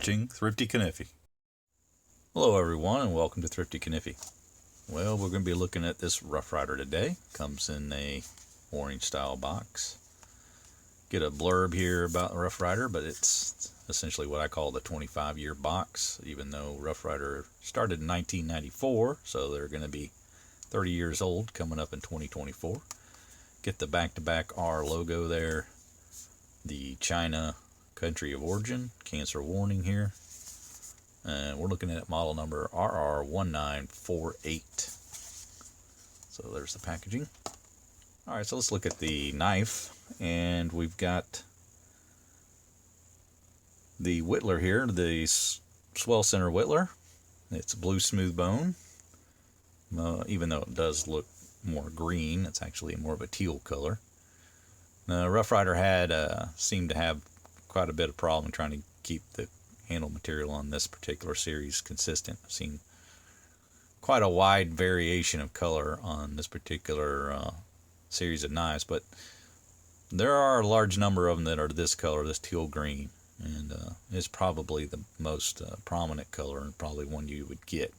watching Thrifty Kaniffy. Hello everyone and welcome to Thrifty Kaniffy. Well, we're going to be looking at this Rough Ryder today. Comes in a orange style box. Get a blurb here about the Rough Ryder, but it's essentially what I call the 25-year box, even though Rough Ryder started in 1994, so they're going to be 30 years old coming up in 2024. Get the back-to-back R logo there, the China country of origin, cancer warning here, and we're looking at model number RR1948. So there's the packaging. Alright, so let's look at the knife, and we've got the Whittler here, the Swell center Whittler. It's blue smooth bone, even though it does look more green, it's actually more of a teal color. Rough Ryder had seemed to have quite a bit of problem trying to keep the handle material on this particular series consistent. I've seen quite a wide variation of color on this particular series of knives, but there are a large number of them that are this color, this teal green, and it's probably the most prominent color and probably one you would get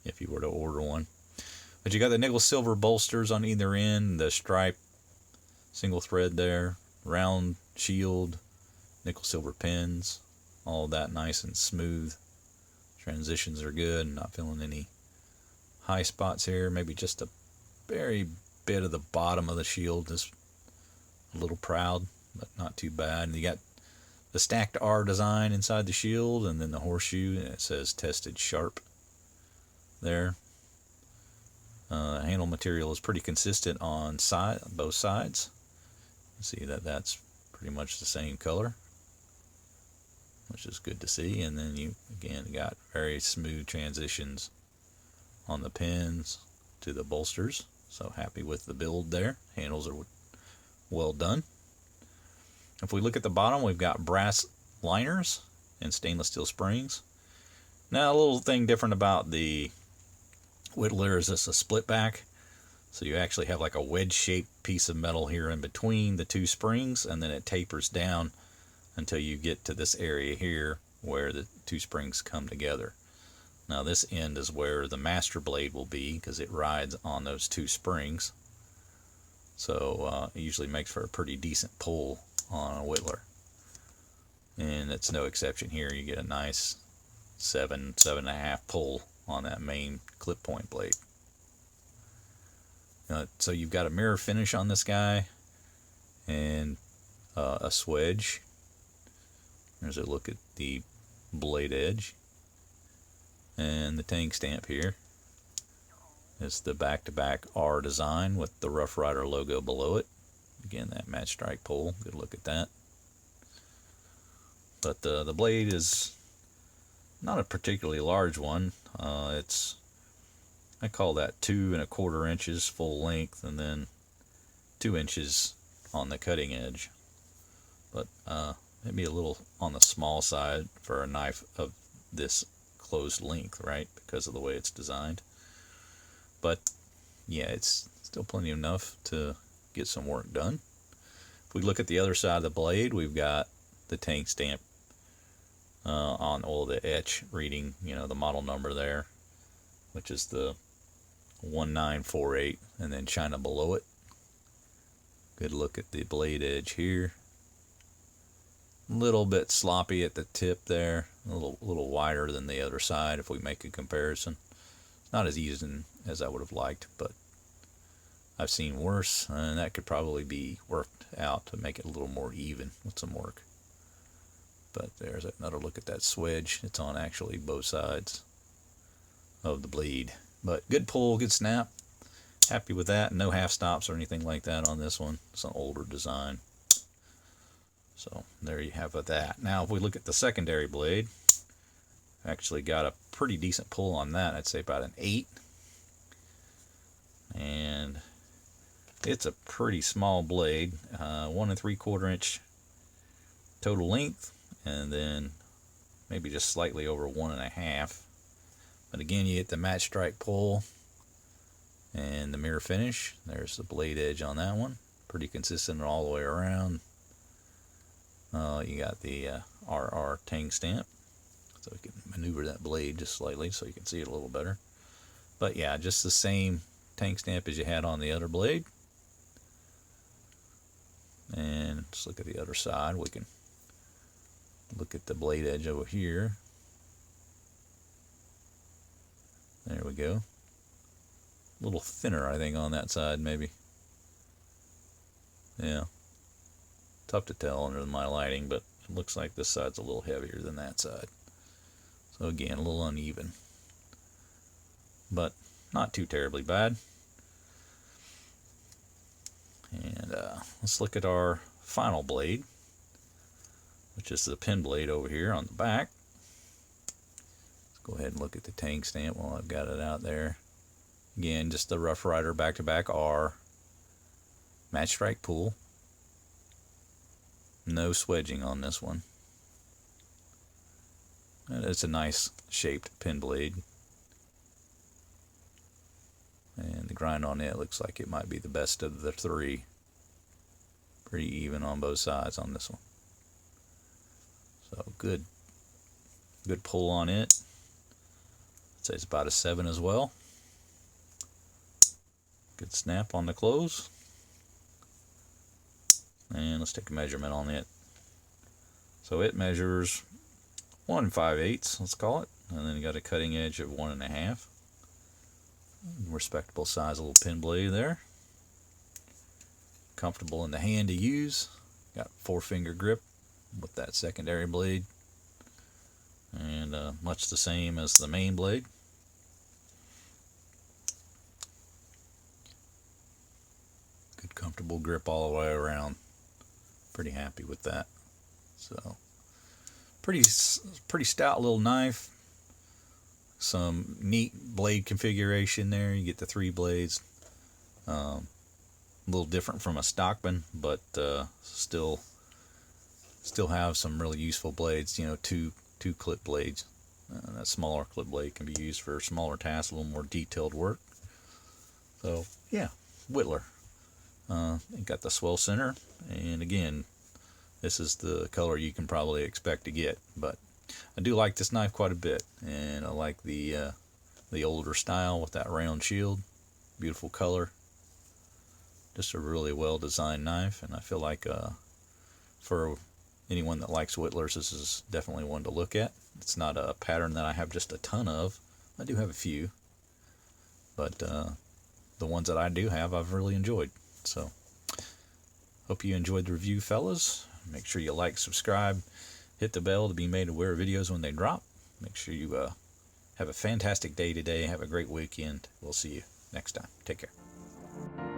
if you were to order one. But you got the nickel silver bolsters on either end, the stripe single thread there, round shield, nickel silver pins, all that nice and smooth. Transitions are good, not feeling any high spots here, maybe just a very bit of the bottom of the shield, just a little proud, but not too bad. And you got the stacked R design inside the shield, and then the horseshoe, and it says tested sharp there. Handle material is pretty consistent on both sides. You see that that's pretty much the same color, which is good to see. And then you again got very smooth transitions on the pins to the bolsters, so happy with the build there. Handles are well done. If we look at the bottom, we've got brass liners and stainless steel springs. Now a little thing different about the Whittler is this a split back, so you actually have like a wedge shaped piece of metal here in between the two springs, and then it tapers down until you get to this area here where the two springs come together. Now this end is where the master blade will be, because it rides on those two springs, so it usually makes for a pretty decent pull on a Whittler, and it's no exception here. You get a nice 7.5 pull on that main clip point blade. So you've got a mirror finish on this guy, and a swedge. There's a look at the blade edge, and the tank stamp here. It's the back-to-back R design with the Rough Ryder logo below it. Again, that match strike pull, good look at that. But the blade is not a particularly large one. I call that 2 1/4 inches full length, and then 2 inches on the cutting edge. But maybe a little on the small side for a knife of this closed length, right? Because of the way it's designed. But yeah, it's still plenty enough to get some work done. If we look at the other side of the blade, we've got the tank stamp on all the etch reading, the model number there, which is the 1948, and then China below it. Good look at the blade edge here. A little bit sloppy at the tip there, a little wider than the other side if we make a comparison. It's not as even as I would have liked, but I've seen worse, and that could probably be worked out to make it a little more even with some work. But there's another look at that swedge. It's on actually both sides of the blade. But good pull, good snap. Happy with that. No half stops or anything like that on this one. It's an older design. So there you have that. Now if we look at the secondary blade, actually got a pretty decent pull on that. I'd say about an 8. And it's a pretty small blade. 1 3/4 inch total length, and then maybe just slightly over 1.5. But again, you get the match strike pull and the mirror finish. There's the blade edge on that one, pretty consistent all the way around. You got the RR tang stamp. So we can maneuver that blade just slightly so you can see it a little better. But yeah, just the same tank stamp as you had on the other blade. And let's look at the other side. We can look at the blade edge over here. There we go. A little thinner, I think, on that side, maybe. Yeah. Tough to tell under my lighting, but it looks like this side's a little heavier than that side. So again, a little uneven. But not too terribly bad. And let's look at our final blade, which is the pin blade over here on the back. Let's go ahead and look at the tank stamp while I've got it out there. Again, just the Rough Ryder back-to-back R. Match strike pull. No swedging on this one. And it's a nice shaped pin blade. And the grind on it looks like it might be the best of the three. Pretty even on both sides on this one. So good pull on it. I'd say it's about a 7 as well. Good snap on the close. And let's take a measurement on it. So it measures 1 5/8, let's call it. And then you got a cutting edge of 1 1/2. Respectable size little pin blade there. Comfortable in the hand to use. Got 4-finger grip with that secondary blade. And much the same as the main blade. Good comfortable grip all the way around. Pretty happy with that. So pretty stout little knife. Some neat blade configuration there. You get the 3 blades. A little different from a Stockman, but still have some really useful blades. You know, two clip blades. That smaller clip blade can be used for smaller tasks, a little more detailed work. So yeah, Whittler. Got the Swell center, and again, this is the color you can probably expect to get. But I do like this knife quite a bit, and I like the older style with that round shield. Beautiful color. Just a really well designed knife, and I feel like for anyone that likes Whittlers, this is definitely one to look at. It's not a pattern that I have just a ton of. I do have a few, but the ones that I do have, I've really enjoyed. So hope you enjoyed the review, fellas. Make sure you like, subscribe, hit the bell to be made aware of videos when they drop. Make sure you have a fantastic day today. Have a great weekend. We'll see you next time. Take care.